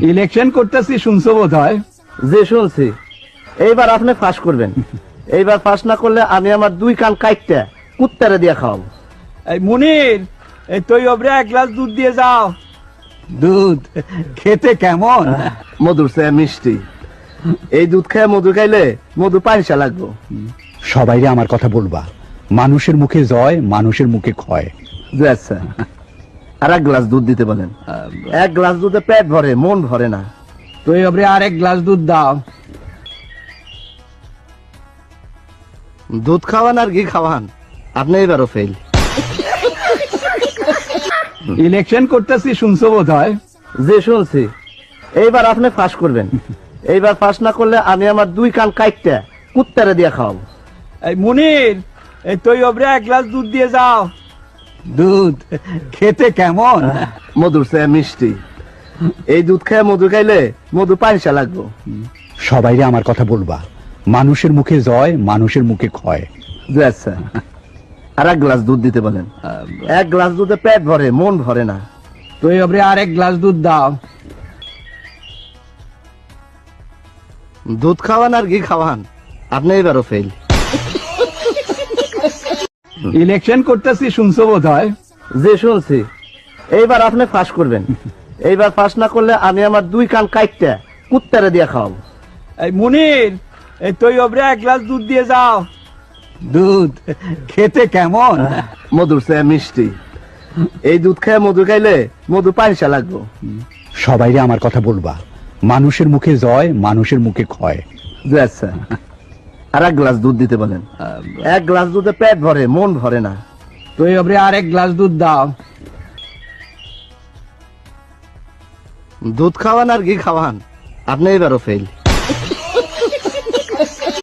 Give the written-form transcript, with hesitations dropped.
Election করতেছি শুনছো বোধ হয়। যে শুনছি। এইবার আপনি ফাঁস করবেন। এইবার ফাঁস না করলে আমি আমার 2 কান কাইটটা কুত্তারে দিয়ে খাওয়াবো। এই মুনির, এই তুই ওপরে 1 গ্লাস দুধ দিয়ে যাও। দুধ খেতে কেমন? মধুর চেয়ে মিষ্টি। এই দুধ খেয়ে মধু খাইলে মধু পানিসা লাগবো। সবাইরে আমার কথা বলবা, মানুষের মুখে জয়, মানুষের মুখে ক্ষয়। জি আচ্ছা, আর 1 গ্লাস দুধ দিতে বলেন। 1 গ্লাস দুধে পেট ভরে, মন ভরে না। তুই ওপরে আর 1 গ্লাস দুধ দাও। দুধ খাওয়ান আর ঘি খাওয়ান, আপনি এবারও ফেল। ইলেকশন করতেছি শুনছো বোধ হয়। যে শুনছি। এইবার আপনি ফাঁস করবেন। এইবার ফাঁস না করলে আমি আমার 2 কান কাইটটা কুত্তারে দিয়ে খাওয়াবো। এই মুনির, এই তুই ওপরে 1 গ্লাস দুধ দিয়ে যাও। দুধ খেতে কেমন? মধুর চেয়ে মিষ্টি। এই দুধ খেয়ে মধু খাইলে মধু পানিসা লাগবো। সবাইরে আমার কথা বলবা, মানুষের মুখে জয়, মানুষের মুখে ক্ষয়। জি আচ্ছা, আর 1 গ্লাস দুধ দিতে বলেন। 1 গ্লাস দুধে পেট ভরে, মন ভরে না। তুই ওপরে আর 1 গ্লাস দুধ দাও। দুধ খাওয়ান আর ঘি খাওয়ান, আপনি এবারও ফেল। ইলেকশন করতেছি শুনছো বোধ হয়। যে শুনছি। এইবার আপনি ফাঁস করবেন। এইবার ফাঁস না করলে আমি আমার 2 কান কাইটটা কুত্তারে দিয়ে খাওয়াবো। এই মুনির, এই তুই ওপরে 1 গ্লাস দুধ দিয়ে যাও। দুধ খেতে কেমন? মধুর চেয়ে মিষ্টি। এই দুধ খেয়ে মধু খাইলে মধু পানিসা লাগবো। সবাইরে আমার কথা বলবা, মানুষের মুখে জয়, মানুষের মুখে ক্ষয়। জি আচ্ছা, আর 1 গ্লাস দুধ দিতে বলেন। 1 গ্লাস দুধে পেট ভরে, মন ভরে না। তুই ওপরে আর 1 গ্লাস দুধ দাও। দুধ খাওয়ান আর ঘি খাওয়ান, আপনি এবারও ফেল।